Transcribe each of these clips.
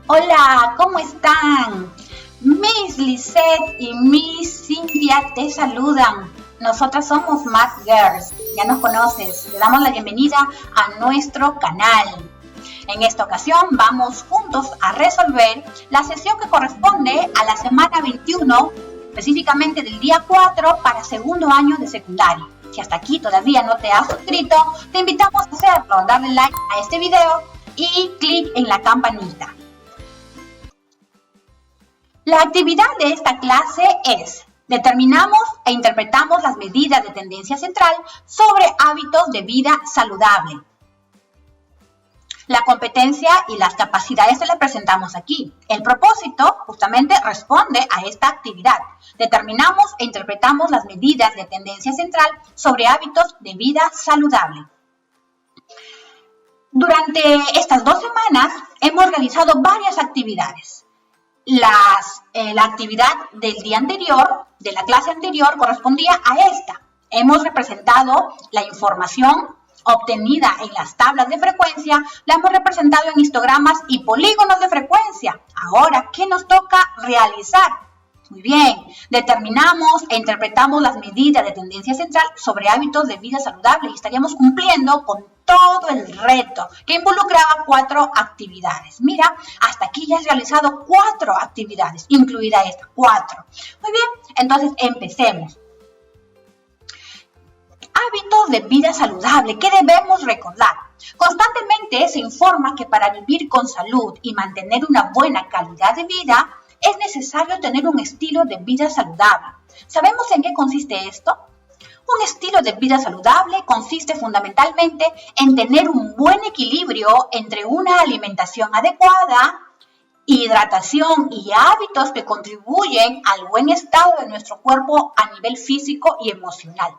Hola, ¿cómo están? Miss Lisette y Miss Cintia te saludan. Nosotras somos Math Girls, ya nos conoces. Te damos la bienvenida a nuestro canal. En esta ocasión vamos juntos a resolver la sesión que corresponde a la semana 21, específicamente del día 4 para segundo año de secundaria. Si hasta aquí todavía no te has suscrito, te invitamos a hacerlo, darle like a este video y clic en la campanita. La actividad de esta clase es: determinamos e interpretamos las medidas de tendencia central sobre hábitos de vida saludable. La competencia y las capacidades se las presentamos aquí. El propósito justamente responde a esta actividad. Determinamos e interpretamos las medidas de tendencia central sobre hábitos de vida saludable. Durante estas 2 semanas hemos realizado varias actividades. La actividad del día anterior, de la clase anterior, correspondía a esta. Hemos representado la información obtenida en las tablas de frecuencia, la hemos representado en histogramas y polígonos de frecuencia. Ahora, ¿qué nos toca realizar? Muy bien, determinamos e interpretamos las medidas de tendencia central sobre hábitos de vida saludable y estaríamos cumpliendo con todo el reto que involucraba 4 actividades. Mira, hasta aquí ya has realizado 4 actividades, incluida esta, 4. Muy bien, entonces empecemos. Hábitos de vida saludable, ¿qué debemos recordar? Constantemente se informa que para vivir con salud y mantener una buena calidad de vida, es necesario tener un estilo de vida saludable. ¿Sabemos en qué consiste esto? Un estilo de vida saludable consiste fundamentalmente en tener un buen equilibrio entre una alimentación adecuada, hidratación y hábitos que contribuyen al buen estado de nuestro cuerpo a nivel físico y emocional.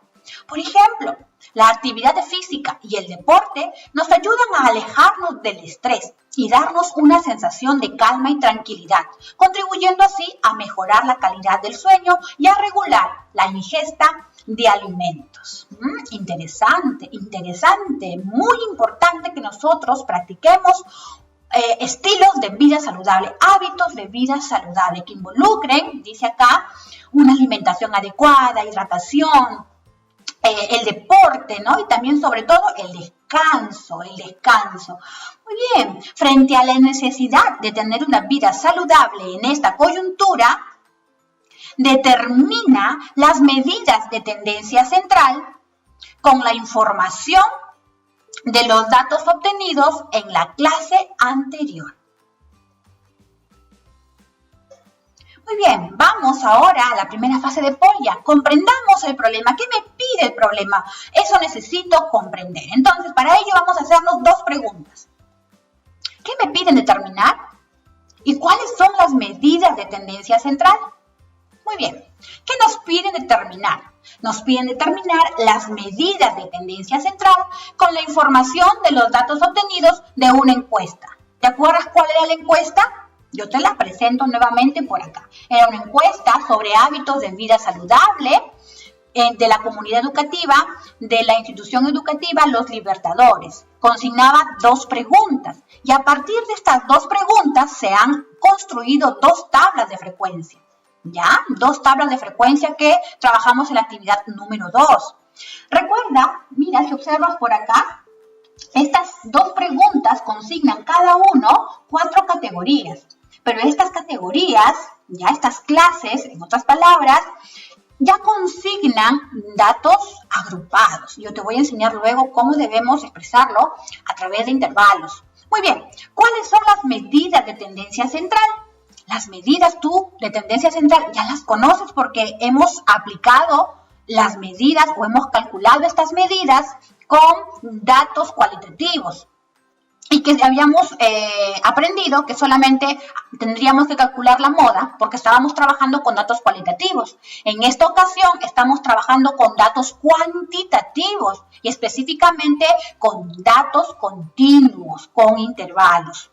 Por ejemplo, la actividad física y el deporte nos ayudan a alejarnos del estrés y darnos una sensación de calma y tranquilidad, contribuyendo así a mejorar la calidad del sueño y a regular la ingesta de alimentos. Interesante, muy importante que nosotros practiquemos estilos de vida saludable, hábitos de vida saludable que involucren, dice acá, una alimentación adecuada, hidratación, el deporte, ¿no? Y también, sobre todo, el descanso. Muy bien, frente a la necesidad de tener una vida saludable en esta coyuntura, determina las medidas de tendencia central con la información de los datos obtenidos en la clase anterior. Muy bien, vamos ahora a la primera fase de Polla. Comprendamos el problema. ¿Qué me pide el problema? Eso necesito comprender. Entonces, para ello vamos a hacernos 2 preguntas. ¿Qué me piden determinar? ¿Y cuáles son las medidas de tendencia central? Muy bien, ¿qué nos piden determinar? Nos piden determinar las medidas de tendencia central con la información de los datos obtenidos de una encuesta. ¿Te acuerdas cuál era la encuesta? Yo te la presento nuevamente por acá. Era una encuesta sobre hábitos de vida saludable de la comunidad educativa, de la institución educativa Los Libertadores. Consignaba 2 preguntas y a partir de estas 2 preguntas se han construido 2 tablas de frecuencia. ¿Ya? 2 tablas de frecuencia que trabajamos en la actividad número 2. Recuerda, mira, si observas por acá, estas 2 preguntas consignan cada uno 4 categorías. Pero estas categorías, ya estas clases, en otras palabras, ya consignan datos agrupados. Yo te voy a enseñar luego cómo debemos expresarlo a través de intervalos. Muy bien, ¿cuáles son las medidas de tendencia central? Las medidas tú de tendencia central ya las conoces porque hemos aplicado las medidas o hemos calculado estas medidas con datos cualitativos. Y que habíamos aprendido que solamente tendríamos que calcular la moda porque estábamos trabajando con datos cualitativos. En esta ocasión estamos trabajando con datos cuantitativos y específicamente con datos continuos, con intervalos,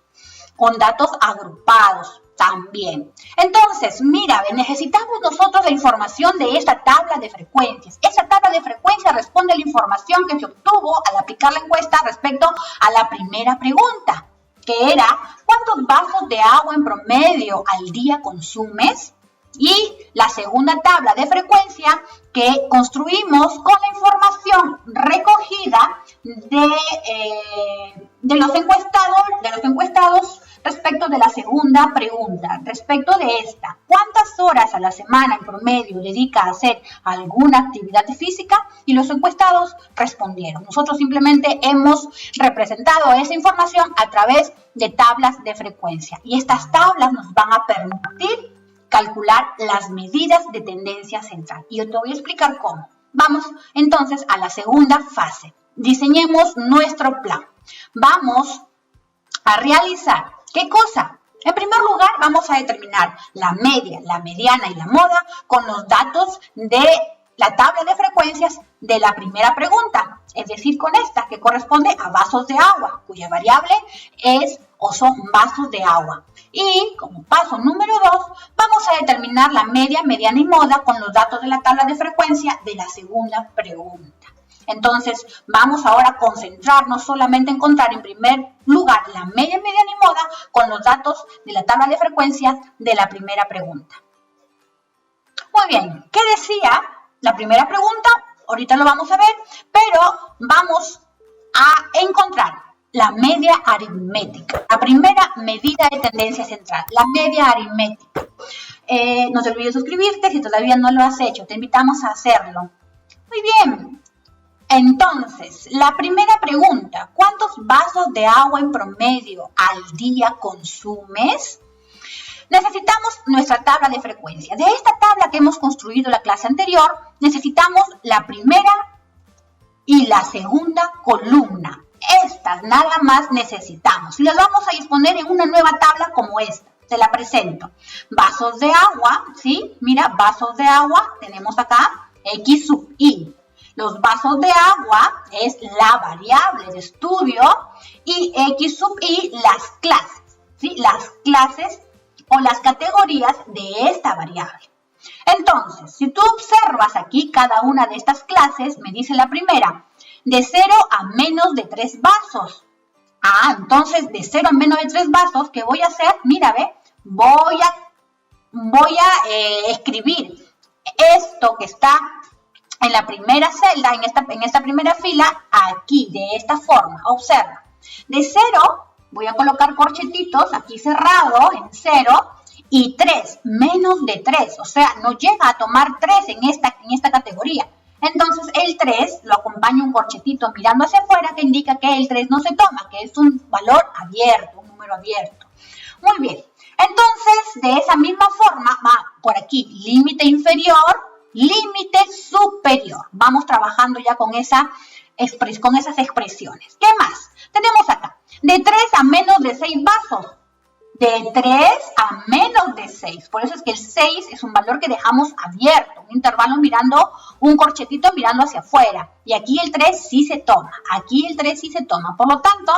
con datos agrupados también. Entonces, mira, necesitamos nosotros la información de esta tabla de frecuencias. Esa tabla de frecuencias responde a la información que se obtuvo al aplicar la encuesta respecto a la primera pregunta, que era, ¿cuándo ¿cuántos vasos de agua en promedio al día consumes? Y la segunda tabla de frecuencia que construimos con la información recogida de los encuestados respecto de la segunda pregunta. Respecto de esta, ¿cuántas horas a la semana en promedio dedica a hacer alguna actividad física? Y los encuestados respondieron. Nosotros simplemente hemos representado esa información a través de tablas de frecuencia. Y estas tablas nos van a permitir calcular las medidas de tendencia central. Y yo te voy a explicar cómo. Vamos entonces a la segunda fase. Diseñemos nuestro plan. Vamos a realizar, ¿qué cosa? En primer lugar, vamos a determinar la media, la mediana y la moda con los datos de la tabla de frecuencias de la primera pregunta, es decir, con esta que corresponde a vasos de agua, cuya variable es o son vasos de agua. Y como paso número 2, vamos a determinar la media, mediana y moda con los datos de la tabla de frecuencia de la segunda pregunta. Entonces, vamos ahora a concentrarnos solamente en encontrar en primer lugar la media, mediana y moda con los datos de la tabla de frecuencia de la primera pregunta. Muy bien, ¿qué decía la primera pregunta? Ahorita lo vamos a ver, pero vamos a encontrar la media aritmética, la primera medida de tendencia central, la media aritmética. No te olvides suscribirte si todavía no lo has hecho, te invitamos a hacerlo. Muy bien. Entonces, la primera pregunta, ¿cuántos vasos de agua en promedio al día consumes? Necesitamos nuestra tabla de frecuencia. De esta tabla que hemos construido en la clase anterior, necesitamos la primera y la segunda columna. Estas nada más necesitamos. Y las vamos a disponer en una nueva tabla como esta. Te la presento. Vasos de agua, ¿sí? Mira, vasos de agua, tenemos acá X sub I. Los vasos de agua es la variable de estudio y X sub I las clases, ¿sí? Las clases o las categorías de esta variable. Entonces, si tú observas aquí cada una de estas clases, me dice la primera, de 0 a menos de 3 vasos. Entonces, de 0 a menos de 3 vasos, ¿qué voy a hacer? Mira, ve, voy a escribir esto que está en la primera celda, en esta primera fila, aquí, de esta forma. Observa. De 0, voy a colocar corchetitos aquí cerrado, en 0, y 3, menos de 3. O sea, no llega a tomar 3 en esta categoría. Entonces, el 3 lo acompaña un corchetito mirando hacia afuera que indica que el 3 no se toma, que es un valor abierto, un número abierto. Muy bien. Entonces, de esa misma forma, va por aquí, límite inferior, límite superior. Vamos trabajando ya con esas expresiones. ¿Qué más? Tenemos acá, de 3 a menos de 6 vasos. De 3 a menos de 6. Por eso es que el 6 es un valor que dejamos abierto. Un intervalo mirando, un corchetito mirando hacia afuera. Y aquí el 3 sí se toma. Aquí el 3 sí se toma. Por lo tanto,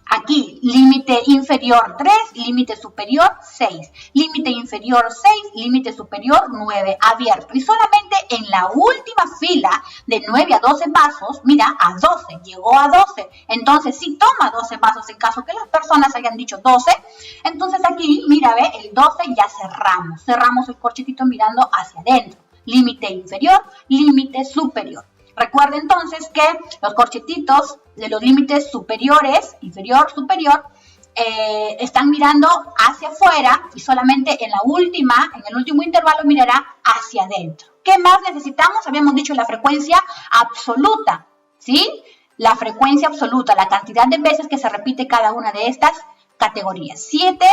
aquí límite inferior 3, límite superior 6. Límite inferior 6, límite superior 9. Abierto. Y solamente en la última fila de 9 a 12 vasos, mira, a 12. Llegó a 12. Entonces, si toma 12 vasos en caso que las personas hayan dicho 12, entonces aquí, mira, ve, el 12 ya cerramos. Cerramos el corchetito mirando hacia adentro. Límite inferior, límite superior. Recuerda entonces que los corchetitos de los límites superiores, inferior, superior, están mirando hacia afuera y solamente en el último intervalo mirará hacia adentro. ¿Qué más necesitamos? Habíamos dicho la frecuencia absoluta, ¿sí? La frecuencia absoluta, la cantidad de veces que se repite cada una de estas categorías. 7,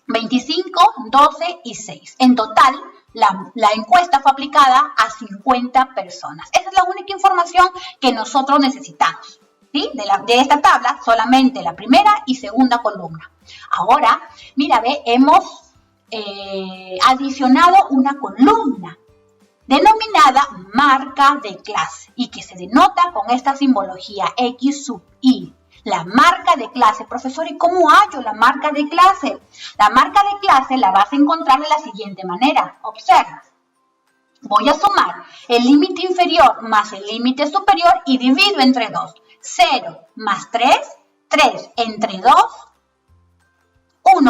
25, 12 y 6. En total, la encuesta fue aplicada a 50 personas. Esa es la única información que nosotros necesitamos, ¿sí? De esta tabla, solamente la primera y segunda columna. Ahora, mira, ve, hemos adicionado una columna denominada marca de clase y que se denota con esta simbología X sub I. La marca de clase. Profesor, ¿y cómo hallo la marca de clase? La marca de clase la vas a encontrar de la siguiente manera. Observa. Voy a sumar el límite inferior más el límite superior y divido entre 2. 0 más 3, 3 entre 2,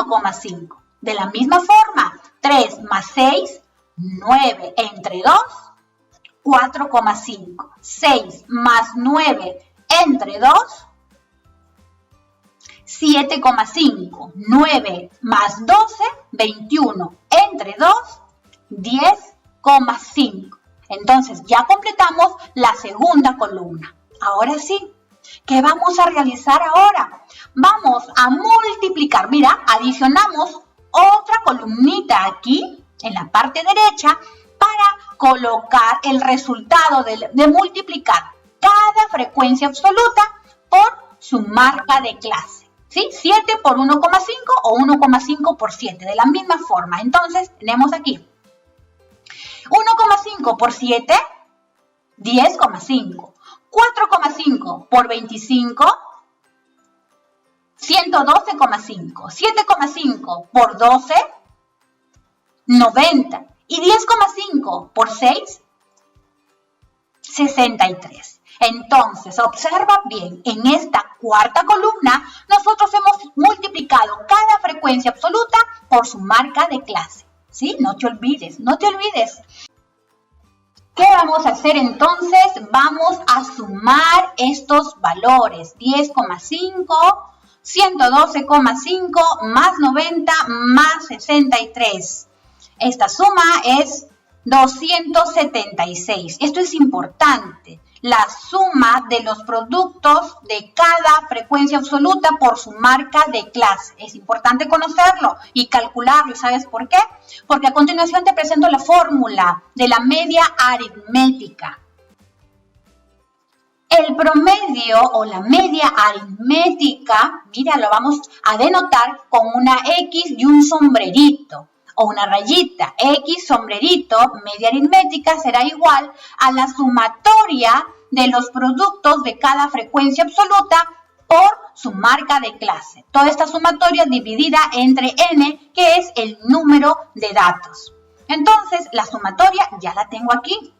1,5. De la misma forma, 3 más 6, 9 entre 2, 4,5. 6 más 9 entre 2, 7,5. 9 más 12, 21. Entre 2, 10,5. Entonces ya completamos la segunda columna. Ahora sí, ¿qué vamos a realizar ahora? Vamos a multiplicar. Mira, adicionamos otra columnita aquí en la parte derecha para colocar el resultado de multiplicar cada frecuencia absoluta por su marca de clase. ¿Sí? 7 por 1,5 o 1,5 por 7, de la misma forma. Entonces, tenemos aquí 1,5 por 7, 10,5. 4,5 por 25, 112,5. 7,5 por 12, 90. Y 10,5 por 6, 63. Entonces, observa bien, en esta cuarta columna, nosotros hemos multiplicado cada frecuencia absoluta por su marca de clase. ¿Sí? No te olvides, no te olvides. ¿Qué vamos a hacer entonces? Vamos a sumar estos valores. 10,5, 112,5 más 90 más 63. Esta suma es 276. Esto es importante. La suma de los productos de cada frecuencia absoluta por su marca de clase. Es importante conocerlo y calcularlo. ¿Y sabes por qué? Porque a continuación te presento la fórmula de la media aritmética. El promedio o la media aritmética, mira, lo vamos a denotar con una X y un sombrerito o una rayita. X, sombrerito, media aritmética será igual a la sumatoria de los productos de cada frecuencia absoluta por su marca de clase. Toda esta sumatoria dividida entre n, que es el número de datos. Entonces, la sumatoria ya la tengo aquí.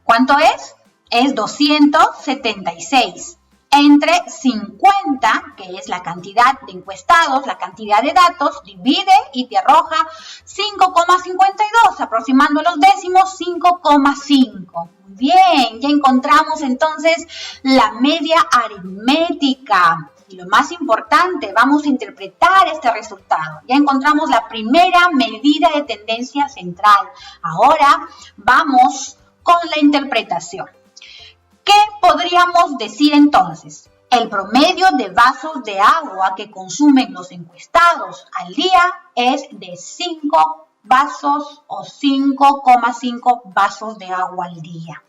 ¿Cuánto es? Es 276. Entre 50, que es la cantidad de encuestados, la cantidad de datos, divide y te arroja 5,52, aproximando los décimos 5,5. Muy bien, ya encontramos entonces la media aritmética. Y lo más importante, vamos a interpretar este resultado. Ya encontramos la primera medida de tendencia central. Ahora vamos con la interpretación. ¿Qué podríamos decir entonces? El promedio de vasos de agua que consumen los encuestados al día es de 5 vasos o 5,5 vasos de agua al día.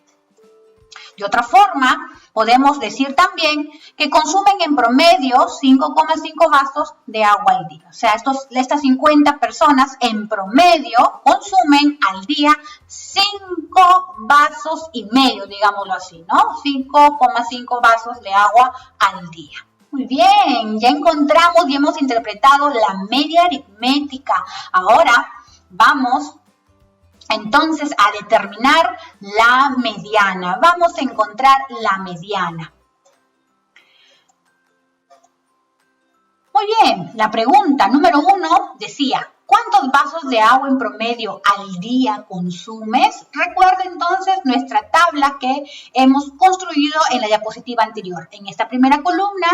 De otra forma, podemos decir también que consumen en promedio 5,5 vasos de agua al día. O sea, estas 50 personas en promedio consumen al día 5 vasos y medio, digámoslo así, ¿no? 5,5 vasos de agua al día. Muy bien, ya encontramos y hemos interpretado la media aritmética. Ahora vamos entonces a determinar la mediana. Vamos a encontrar la mediana. Muy bien, la pregunta número 1 decía, ¿cuántos vasos de agua en promedio al día consumes? Recuerda entonces nuestra tabla que hemos construido en la diapositiva anterior. En esta primera columna,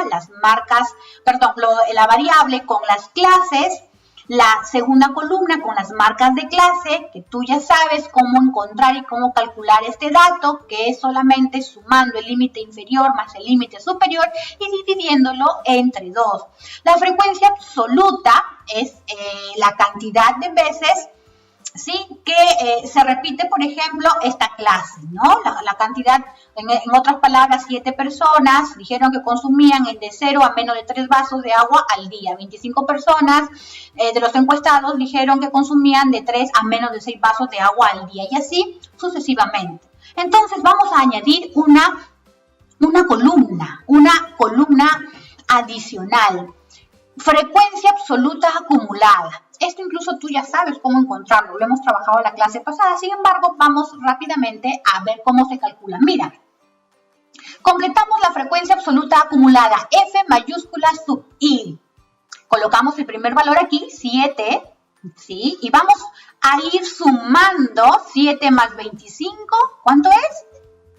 la variable con las clases. La segunda columna con las marcas de clase, que tú ya sabes cómo encontrar y cómo calcular este dato, que es solamente sumando el límite inferior más el límite superior y dividiéndolo entre 2. La frecuencia absoluta es la cantidad de veces, ¿sí?, que se repite, por ejemplo, esta clase, ¿no? La cantidad, en otras palabras, 7 personas dijeron que consumían de 0 a menos de 3 vasos de agua al día. 25 personas de los encuestados dijeron que consumían de 3 a menos de 6 vasos de agua al día y así sucesivamente. Entonces vamos a añadir una columna adicional. Frecuencia absoluta acumulada. Esto incluso tú ya sabes cómo encontrarlo, lo hemos trabajado en la clase pasada, sin embargo, vamos rápidamente a ver cómo se calcula. Mira, completamos la frecuencia absoluta acumulada, F mayúscula sub I. Colocamos el primer valor aquí, 7, ¿sí? Y vamos a ir sumando 7 más 25, ¿cuánto es?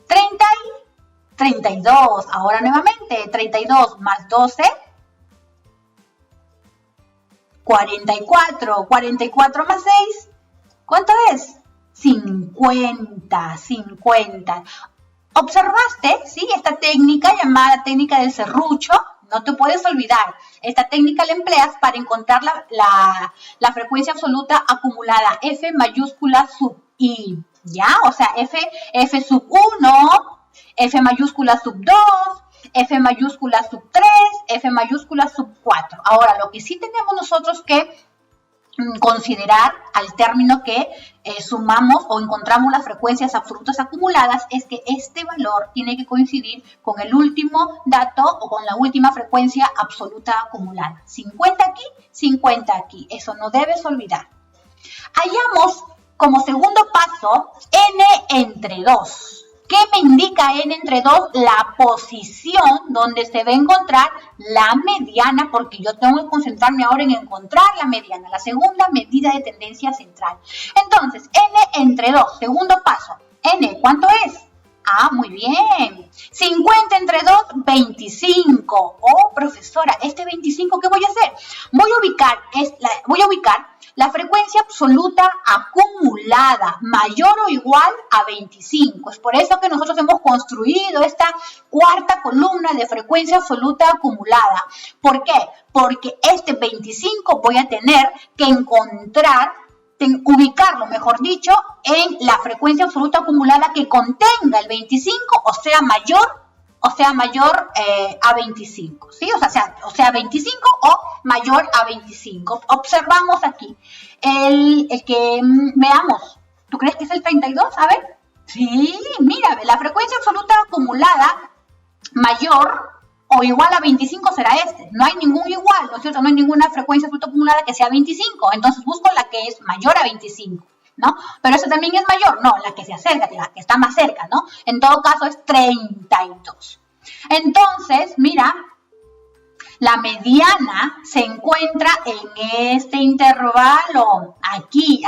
32. Ahora nuevamente, 32 más 12, 44. 44 más 6, ¿cuánto es? 50. ¿Observaste? ¿Sí? Esta técnica llamada técnica del serrucho, no te puedes olvidar. Esta técnica la empleas para encontrar la frecuencia absoluta acumulada, F mayúscula sub I, ¿ya? O sea, F sub 1, F mayúscula sub 2, F mayúscula sub 3, F mayúscula sub 4. Ahora, lo que sí tenemos nosotros que considerar al término que sumamos o encontramos las frecuencias absolutas acumuladas es que este valor tiene que coincidir con el último dato o con la última frecuencia absoluta acumulada. 50 aquí, 50 aquí. Eso no debes olvidar. Hallamos como segundo paso n entre 2. ¿Qué me indica n entre 2? La posición donde se va a encontrar la mediana, porque yo tengo que concentrarme ahora en encontrar la mediana, la segunda medida de tendencia central. Entonces, n entre 2, segundo paso. N, ¿cuánto es? Ah, muy bien. 50 entre 2, 25. Oh, profesora, ¿este 25 qué voy a hacer? Voy a ubicar la frecuencia absoluta acumulada mayor o igual a 25. Es por eso que nosotros hemos construido esta cuarta columna de frecuencia absoluta acumulada. ¿Por qué? Porque este 25 voy a tener que ubicarlo, mejor dicho, en la frecuencia absoluta acumulada que contenga el 25, o sea mayor a 25, ¿sí? O sea 25 o mayor a 25. Observamos aquí. El que veamos, ¿tú crees que es el 32? A ver. Sí, mira, la frecuencia absoluta acumulada mayor o igual a 25 será este. No hay ningún igual, ¿no es cierto? No hay ninguna frecuencia absoluta acumulada que sea 25. Entonces busco la que es mayor a 25. ¿No? Pero eso también es mayor, no, la que se acerca, la que está más cerca, ¿no? En todo caso es 32. Entonces, mira, la mediana se encuentra en este intervalo, aquí,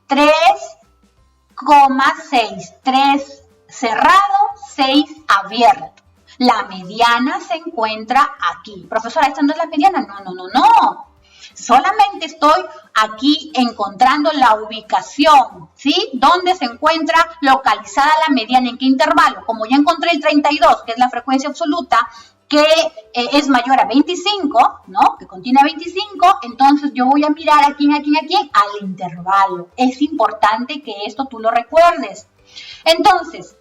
3,6, 3 cerrado, 6 abierto. La mediana se encuentra aquí. Profesora, ¿esta no es la mediana? No. Solamente estoy aquí encontrando la ubicación, ¿sí? ¿Dónde se encuentra localizada la mediana? ¿En qué intervalo? Como ya encontré el 32, que es la frecuencia absoluta, que es mayor a 25, ¿no? Que contiene 25, entonces yo voy a mirar aquí, al intervalo. Es importante que esto tú lo recuerdes. Entonces,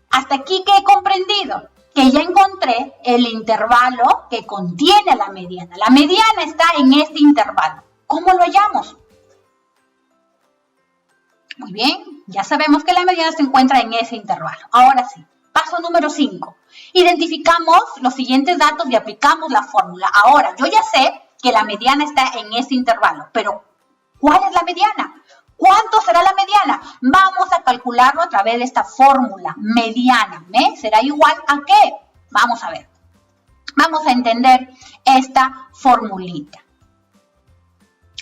hasta aquí que he comprendido? Que ya encontré el intervalo que contiene la mediana. La mediana está en este intervalo. ¿Cómo lo hallamos? Muy bien, ya sabemos que la mediana se encuentra en ese intervalo. Ahora sí, paso número 5. Identificamos los siguientes datos y aplicamos la fórmula. Ahora, yo ya sé que la mediana está en ese intervalo, pero ¿cuál es la mediana? ¿Cuánto será la mediana? Vamos a calcularlo a través de esta fórmula. Mediana, ¿será igual a qué? Vamos a ver. Vamos a entender esta formulita.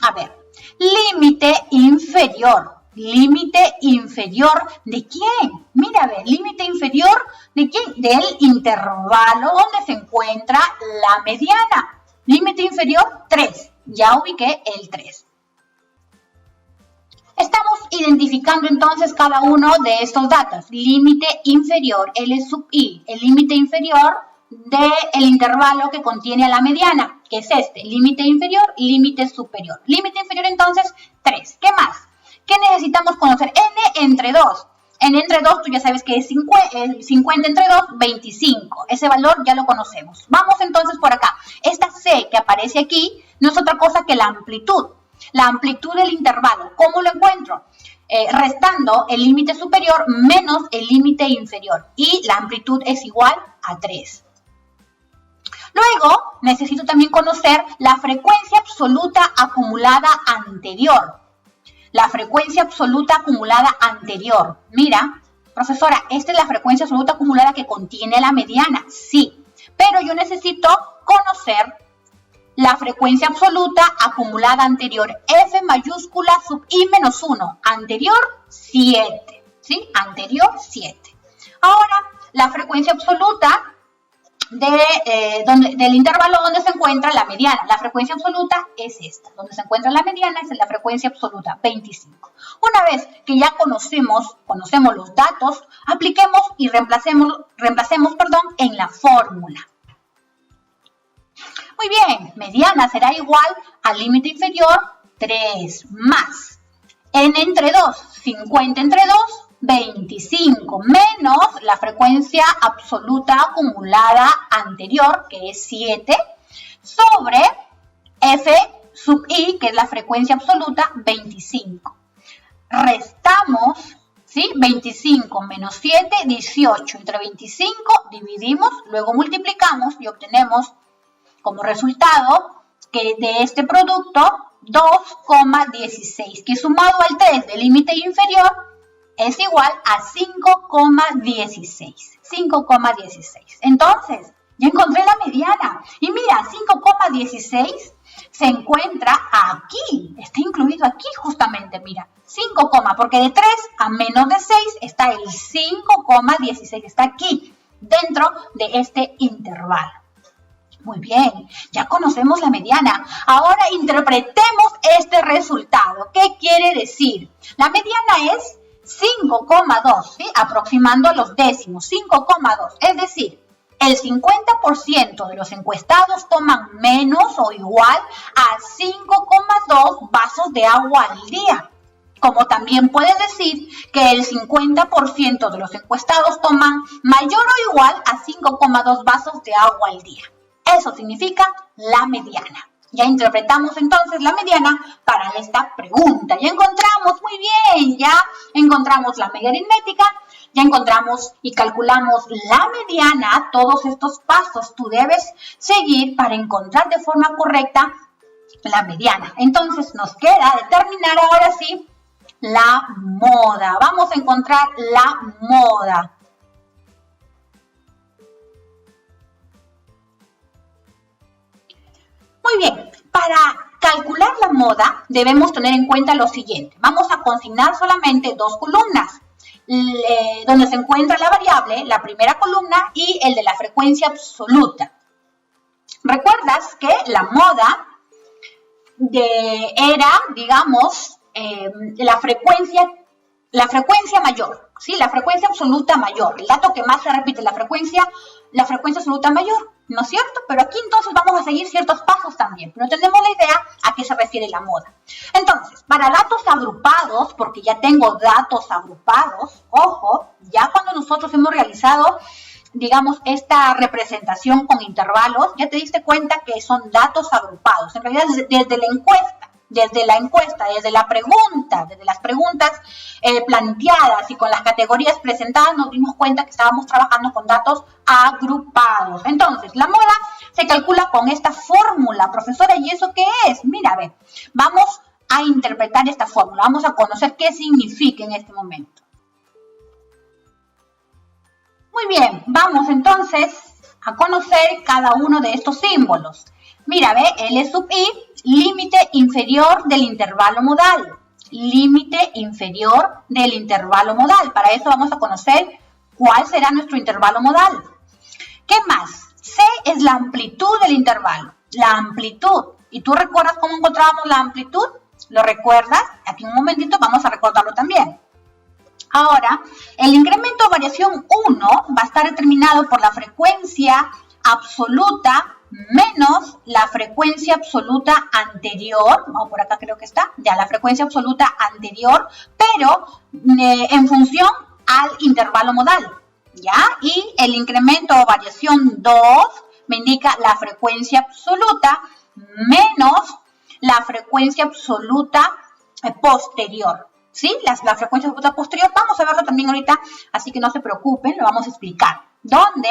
A ver, límite inferior. ¿Límite inferior de quién? Mira, a ver, límite inferior de quién? Del intervalo donde se encuentra la mediana. Límite inferior, 3. Ya ubiqué el 3. Estamos identificando entonces cada uno de estos datos. Límite inferior, L sub I, el límite inferior del intervalo que contiene la mediana, que es este, límite inferior, límite superior. Límite inferior entonces, 3. ¿Qué más? ¿Qué necesitamos conocer? N entre 2. N entre 2, tú ya sabes que es 50 entre 2, 25. Ese valor ya lo conocemos. Vamos entonces por acá. Esta C que aparece aquí no es otra cosa que la amplitud. La amplitud del intervalo, ¿cómo lo encuentro? Restando el límite superior menos el límite inferior. Y la amplitud es igual a 3. Luego, necesito también conocer la frecuencia absoluta acumulada anterior. La frecuencia absoluta acumulada anterior. Mira, profesora, esta es la frecuencia absoluta acumulada que contiene la mediana. Sí, pero yo necesito conocer la frecuencia absoluta acumulada anterior, F mayúscula sub I menos 1, anterior 7, ¿sí? Anterior 7. Ahora, la frecuencia absoluta del intervalo donde se encuentra la mediana. La frecuencia absoluta es esta. Donde se encuentra la mediana es la frecuencia absoluta, 25. Una vez que ya conocemos los datos, apliquemos y reemplacemos en la fórmula. Muy bien, mediana será igual al límite inferior 3 más n entre 2, 50 entre 2, 25 menos la frecuencia absoluta acumulada anterior, que es 7, sobre f sub i, que es la frecuencia absoluta, 25. Restamos, ¿sí? 25 menos 7, 18. Entre 25 dividimos, luego multiplicamos y obtenemos como resultado que de este producto 2,16, que sumado al 3 del límite inferior es igual a 5,16. 5,16. Entonces, ya encontré la mediana. Y mira, 5,16 se encuentra aquí. Está incluido aquí justamente, mira. 5, porque de 3 a menos de 6 está el 5,16. Está aquí, dentro de este intervalo. Muy bien, ya conocemos la mediana. Ahora interpretemos este resultado. ¿Qué quiere decir? La mediana es 5,2, ¿sí? Aproximando los décimos, 5,2. Es decir, el 50% de los encuestados toman menos o igual a 5,2 vasos de agua al día. Como también puedes decir que el 50% de los encuestados toman mayor o igual a 5,2 vasos de agua al día. Eso significa la mediana. Ya interpretamos entonces la mediana para esta pregunta. Ya encontramos, muy bien, ya encontramos la media aritmética, ya encontramos y calculamos la mediana. Todos estos pasos tú debes seguir para encontrar de forma correcta la mediana. Entonces nos queda determinar ahora sí la moda. Vamos a encontrar la moda. Muy bien, para calcular la moda debemos tener en cuenta lo siguiente. Vamos a consignar solamente dos columnas, donde se encuentra la variable, la primera columna, y el de la frecuencia absoluta. ¿Recuerdas que la moda era, digamos, la frecuencia mayor, ¿sí? La frecuencia absoluta mayor, el dato que más se repite, la frecuencia absoluta mayor, ¿no es cierto? Pero aquí entonces vamos a seguir ciertos pasos también, pero tenemos la idea a qué se refiere la moda. Entonces, para datos agrupados, porque ya tengo datos agrupados, ojo, ya cuando nosotros hemos realizado, digamos, esta representación con intervalos, ya te diste cuenta que son datos agrupados. En realidad, desde la pregunta, desde las preguntas planteadas y con las categorías presentadas, nos dimos cuenta que estábamos trabajando con datos agrupados. Entonces, la moda se calcula con esta fórmula. Profesora, ¿y eso qué es? Mira, ve, vamos a interpretar esta fórmula, vamos a conocer qué significa en este momento. Muy bien, vamos entonces a conocer cada uno de estos símbolos. Mira, ve, L sub I, límite inferior del intervalo modal. Límite inferior del intervalo modal. Para eso vamos a conocer cuál será nuestro intervalo modal. ¿Qué más? C es la amplitud del intervalo. La amplitud. ¿Y tú recuerdas cómo encontrábamos la amplitud? ¿Lo recuerdas? Aquí un momentito vamos a recordarlo también. Ahora, el incremento o variación 1 va a estar determinado por la frecuencia absoluta menos la frecuencia absoluta anterior, vamos por acá creo que está, ya la frecuencia absoluta anterior, pero en función al intervalo modal, ¿ya? Y el incremento o variación 2 me indica la frecuencia absoluta menos la frecuencia absoluta posterior, ¿sí? La frecuencia absoluta posterior, vamos a verlo también ahorita, así que no se preocupen, lo vamos a explicar. ¿Dónde?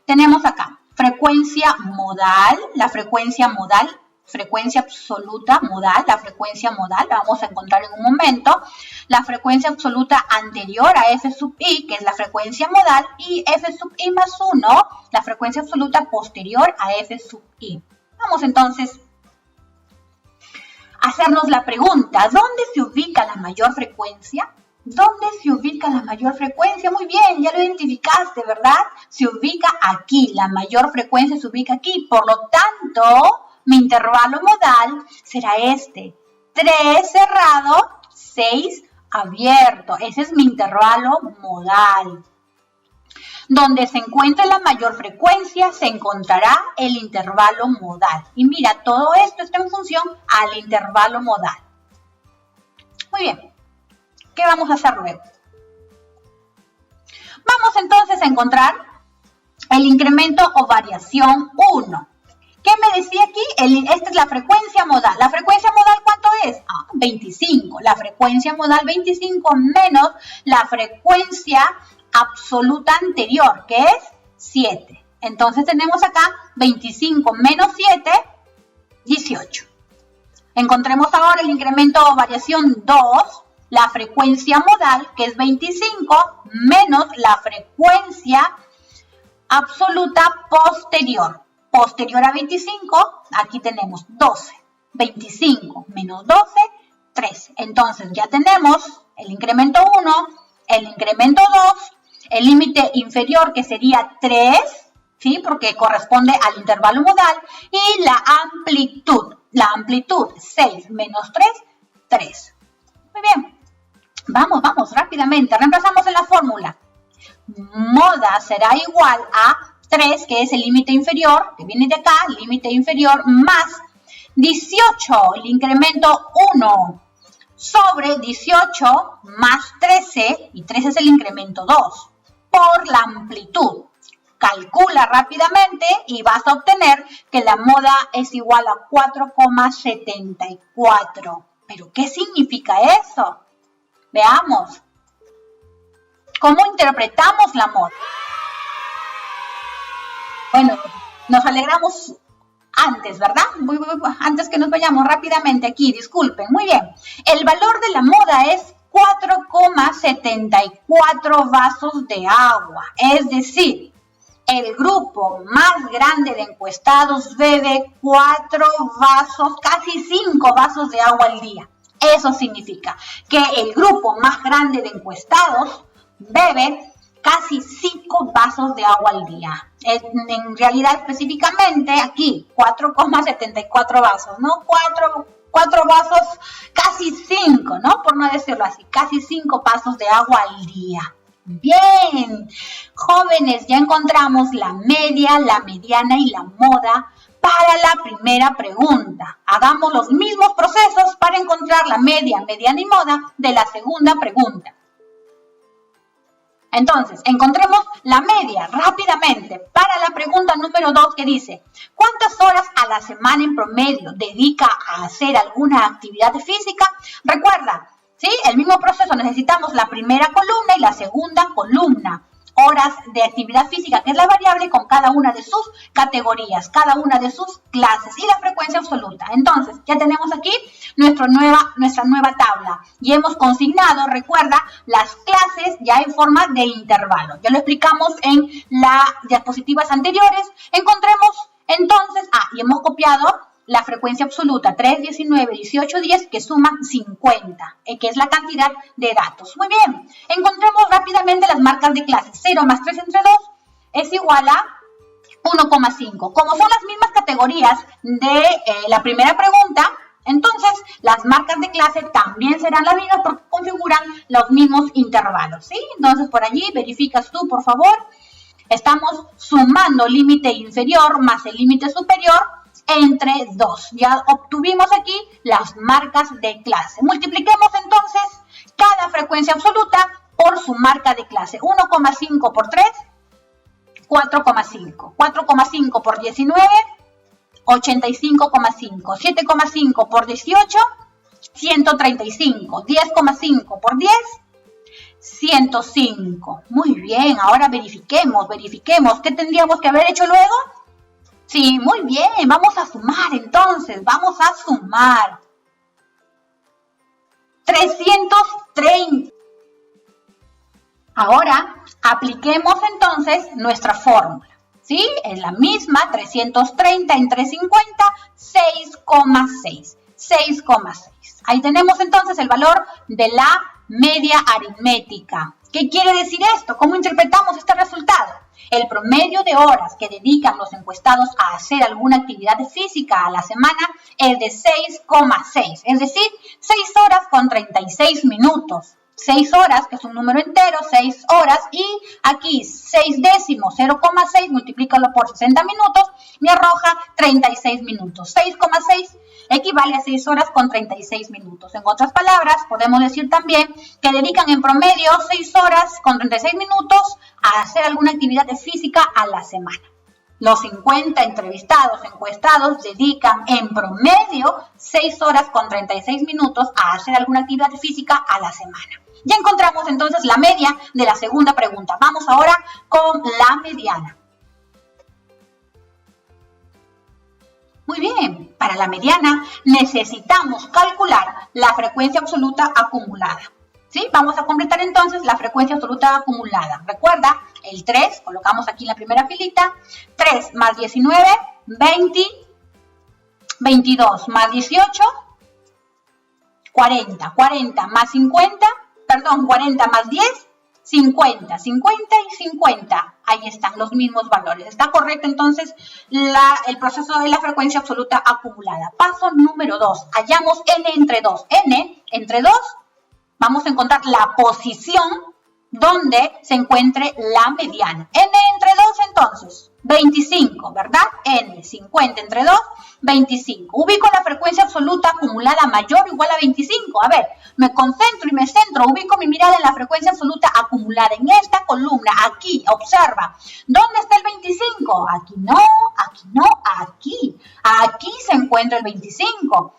Tenemos acá frecuencia modal, la frecuencia modal, frecuencia absoluta modal, la frecuencia modal, la vamos a encontrar en un momento, la frecuencia absoluta anterior a F sub I, que es la frecuencia modal, y F sub I más 1, la frecuencia absoluta posterior a F sub I. Vamos entonces a hacernos la pregunta, ¿dónde se ubica la mayor frecuencia? ¿Dónde se ubica la mayor frecuencia? Muy bien, ya lo identificaste, ¿verdad? Se ubica aquí, la mayor frecuencia se ubica aquí. Por lo tanto, mi intervalo modal será este. 3 cerrado, 6 abierto. Ese es mi intervalo modal. Donde se encuentre la mayor frecuencia, se encontrará el intervalo modal. Y mira, todo esto está en función al intervalo modal. Muy bien. ¿Qué vamos a hacer luego? Vamos entonces a encontrar el incremento o variación 1. ¿Qué me decía aquí? Esta es la frecuencia modal. ¿La frecuencia modal cuánto es? 25. La frecuencia modal 25 menos la frecuencia absoluta anterior, que es 7. Entonces tenemos acá 25 menos 7, 18. Encontremos ahora el incremento o variación 2, la frecuencia modal, que es 25, menos la frecuencia absoluta posterior. Posterior a 25, aquí tenemos 12. 25 menos 12, 13. Entonces ya tenemos el incremento 1, el incremento 2, el límite inferior que sería 3, ¿sí? Porque corresponde al intervalo modal, y la amplitud. La amplitud 6 menos 3, 3. Muy bien. Vamos, rápidamente. Reemplazamos en la fórmula. Moda será igual a 3, que es el límite inferior, que viene de acá, límite inferior, más 18, el incremento 1, sobre 18 más 13, y 13 es el incremento 2, por la amplitud. Calcula rápidamente y vas a obtener que la moda es igual a 4,74. ¿Pero qué significa eso? Veamos. ¿Cómo interpretamos la moda? Bueno, nos alegramos antes, ¿verdad? Antes que nos vayamos rápidamente aquí, disculpen. Muy bien. El valor de la moda es 4,74 vasos de agua. Es decir, el grupo más grande de encuestados bebe 4 vasos, casi 5 vasos de agua al día. Eso significa que el grupo más grande de encuestados bebe casi 5 vasos de agua al día. En realidad, específicamente aquí, 4,74 vasos, ¿no? 4 vasos, casi 5, ¿no? Por no decirlo así, casi 5 vasos de agua al día. Bien, jóvenes, ya encontramos la media, la mediana y la moda para la primera pregunta. Hagamos los mismos procesos para encontrar la media, mediana y moda de la segunda pregunta. Entonces, encontremos la media rápidamente para la pregunta número 2, que dice: ¿cuántas horas a la semana en promedio dedica a hacer alguna actividad física? Recuerda, ¿sí? El mismo proceso, necesitamos la primera columna y la segunda columna. Horas de actividad física, que es la variable con cada una de sus categorías, cada una de sus clases, y la frecuencia absoluta. Entonces, ya tenemos aquí nuestra nueva tabla y hemos consignado, recuerda, las clases ya en forma de intervalo. Ya lo explicamos en las diapositivas anteriores. Encontremos entonces, y hemos copiado la frecuencia absoluta, 3, 19, 18, 10, que suman 50, que es la cantidad de datos. Muy bien, encontremos rápidamente las marcas de clase. 0 más 3 entre 2 es igual a 1,5. Como son las mismas categorías de la primera pregunta, entonces las marcas de clase también serán las mismas porque configuran los mismos intervalos, ¿sí? Entonces por allí verificas tú, por favor. Estamos sumando límite inferior más el límite superior entre 2. Ya obtuvimos aquí las marcas de clase. Multipliquemos entonces cada frecuencia absoluta por su marca de clase. 1,5 por 3, 4,5. 4,5 por 19, 85,5. 7,5 por 18, 135. 10,5 por 10, 105. Muy bien, ahora verifiquemos. ¿Qué tendríamos que haber hecho luego? Sí, muy bien, vamos a sumar entonces, vamos a sumar. 330. Ahora, apliquemos entonces nuestra fórmula. ¿sí? Es la misma, 330 entre 50, 6,6. 6,6. Ahí tenemos entonces el valor de la media aritmética. ¿Qué quiere decir esto? ¿Cómo interpretamos este resultado? El promedio de horas que dedican los encuestados a hacer alguna actividad física a la semana es de 6,6, es decir, 6 horas con 36 minutos. 6 horas, que es un número entero, 6 horas, y aquí 6 décimos, 0,6, multiplícalo por 60 minutos, me arroja 36 minutos. 6,6 equivale a 6 horas con 36 minutos. En otras palabras, podemos decir también que dedican en promedio 6 horas con 36 minutos a hacer alguna actividad física a la semana. Los 50 entrevistados, encuestados, dedican en promedio 6 horas con 36 minutos a hacer alguna actividad física a la semana. Ya encontramos entonces la media de la segunda pregunta. Vamos ahora con la mediana. Muy bien, para la mediana necesitamos calcular la frecuencia absoluta acumulada. ¿Sí? Vamos a completar entonces la frecuencia absoluta acumulada. Recuerda, el 3, colocamos aquí en la primera filita, 3 más 19, 20, 22 más 18, 40, 40 más 50, 40 más 10, 50, 50 y 50. Ahí están los mismos valores. ¿Está correcto entonces el proceso de la frecuencia absoluta acumulada? Paso número 2. Hallamos n entre 2. N entre 2, vamos a encontrar la posición donde se encuentre la mediana. N entre 2 entonces, 25, ¿verdad? N, 50 entre 2, 25. Ubico la frecuencia absoluta acumulada mayor o igual a 25. A ver, me concentro y me centro, ubico mi mirada en la frecuencia absoluta acumulada, en esta columna, aquí, observa. ¿Dónde está el 25? Aquí no, aquí no, aquí. Aquí se encuentra el 25.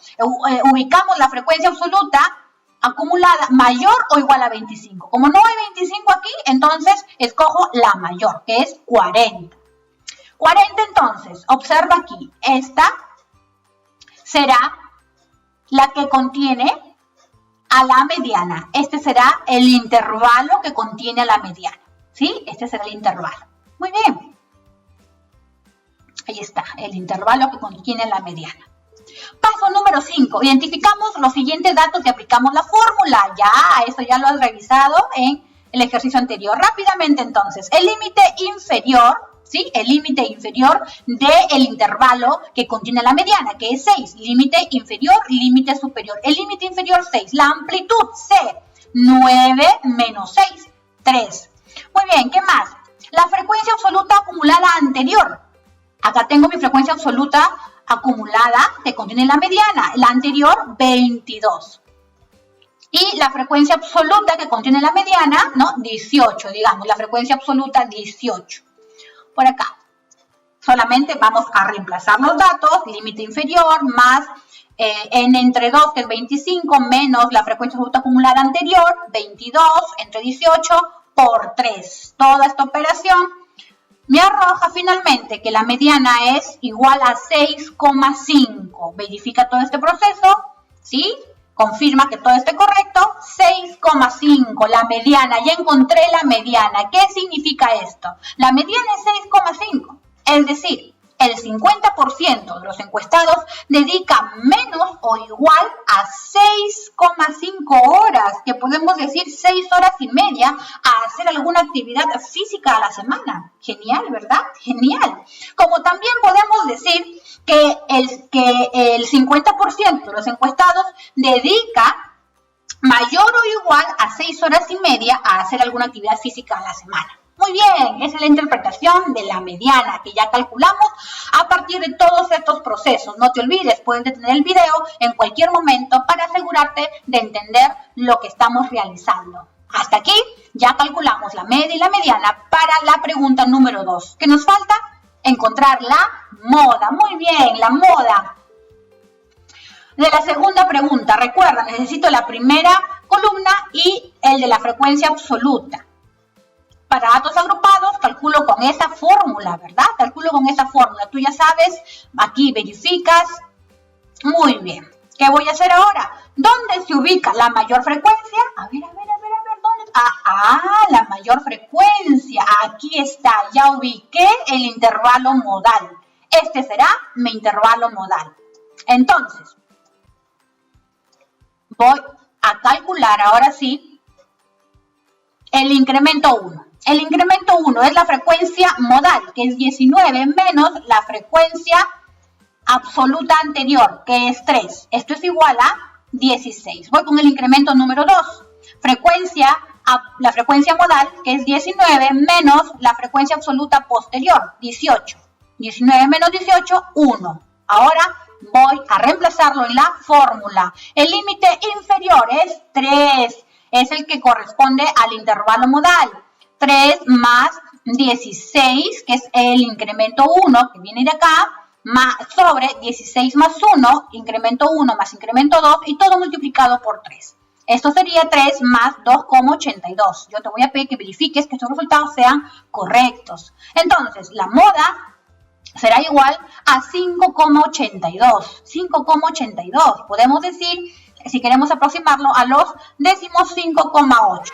Ubicamos la frecuencia absoluta acumulada mayor o igual a 25. Como no hay 25 aquí, entonces escojo la mayor, que es 40. 40 entonces, observa aquí, esta será la que contiene a la mediana. Este será el intervalo que contiene a la mediana, ¿sí? Este será el intervalo. Muy bien. Ahí está, el intervalo que contiene la mediana. Paso número 5. Identificamos los siguientes datos y aplicamos la fórmula. Ya, eso ya lo has revisado en el ejercicio anterior. Rápidamente entonces, el límite inferior, ¿sí? El límite inferior del intervalo que contiene la mediana, que es 6. Límite inferior, límite superior. El límite inferior 6. La amplitud C, 9 menos 6, 3. Muy bien, ¿qué más? La frecuencia absoluta acumulada anterior. Acá tengo mi frecuencia absoluta acumulada que contiene la mediana, la anterior 22. Y la frecuencia absoluta que contiene la mediana, ¿no? 18, digamos, la frecuencia absoluta 18. Por acá. Solamente vamos a reemplazar los datos, límite inferior más n entre 2, que es 25, menos la frecuencia absoluta acumulada anterior, 22 entre 18 por 3. Toda esta operación me arroja finalmente que la mediana es igual a 6,5. Verifica todo este proceso, ¿sí? Confirma que todo esté correcto. 6,5, la mediana. Ya encontré la mediana. ¿Qué significa esto? La mediana es 6,5. Es decir, el 50% de los encuestados dedica menos o igual a 6,5 horas, que podemos decir 6 horas y media, a hacer alguna actividad física a la semana. Genial, ¿verdad? Genial. Como también podemos decir que el 50% de los encuestados dedica mayor o igual a 6 horas y media a hacer alguna actividad física a la semana. Muy bien, esa es la interpretación de la mediana que ya calculamos a partir de todos estos procesos. No te olvides, puedes detener el video en cualquier momento para asegurarte de entender lo que estamos realizando. Hasta aquí ya calculamos la media y la mediana para la pregunta número 2. ¿Qué nos falta? Encontrar la moda. Muy bien, la moda. De la segunda pregunta, recuerda, necesito la primera columna y el de la frecuencia absoluta. Para datos agrupados, calculo con esa fórmula, ¿verdad? Calculo con esa fórmula. Tú ya sabes, aquí verificas. Muy bien. ¿Qué voy a hacer ahora? ¿Dónde se ubica la mayor frecuencia? A ver, ¿dónde? la mayor frecuencia. Aquí está, ya ubiqué el intervalo modal. Este será mi intervalo modal. Entonces, voy a calcular ahora sí el incremento 1. El incremento 1 es la frecuencia modal, que es 19, menos la frecuencia absoluta anterior, que es 3. Esto es igual a 16. Voy con el incremento número 2. La frecuencia modal, que es 19, menos la frecuencia absoluta posterior, 18. 19 menos 18, 1. Ahora voy a reemplazarlo en la fórmula. El límite inferior es 3. Es el que corresponde al intervalo modal. 3 más 16, que es el incremento 1, que viene de acá, más sobre 16 más 1, incremento 1 más incremento 2, y todo multiplicado por 3. Esto sería 3 más 2,82. Yo te voy a pedir que verifiques que estos resultados sean correctos. Entonces, la moda será igual a 5,82. 5,82. Podemos decir, si queremos aproximarlo a los décimos, 5,8.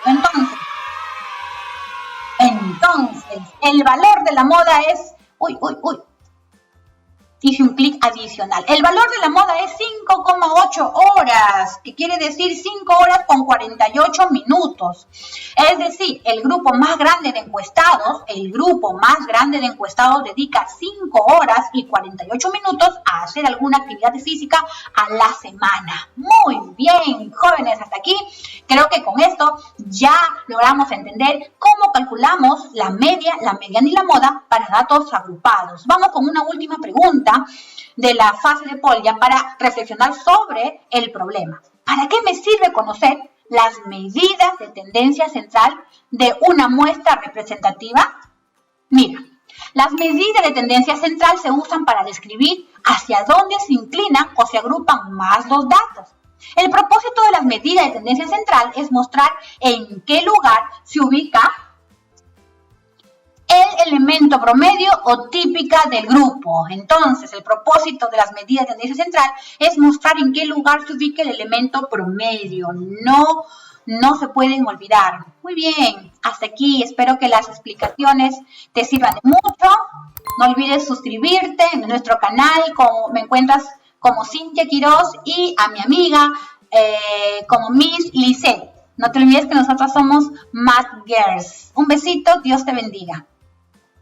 Entonces, el valor de la moda es... Hice un clic adicional. El valor de la moda es 5,8 horas, que quiere decir 5 horas con 48 minutos. Es decir, el grupo más grande de encuestados dedica 5 horas y 48 minutos a hacer alguna actividad física a la semana. Muy bien, jóvenes, hasta aquí. Creo que con esto ya logramos entender cómo calculamos la media, la mediana y la moda para datos agrupados. Vamos con una última pregunta de la fase de Polya para reflexionar sobre el problema. ¿Para qué me sirve conocer las medidas de tendencia central de una muestra representativa? Mira, las medidas de tendencia central se usan para describir hacia dónde se inclinan o se agrupan más los datos. El propósito de las medidas de tendencia central es mostrar en qué lugar se ubica el elemento promedio o típica del grupo. Entonces, el propósito de las medidas de tendencia central es mostrar en qué lugar se ubica el elemento promedio. No se pueden olvidar. Muy bien, hasta aquí. Espero que las explicaciones te sirvan de mucho. No olvides suscribirte en nuestro canal. Me encuentras como Cintia Quiroz y a mi amiga como Miss Lisette. No te olvides que nosotras somos Math Girls. Un besito, Dios te bendiga.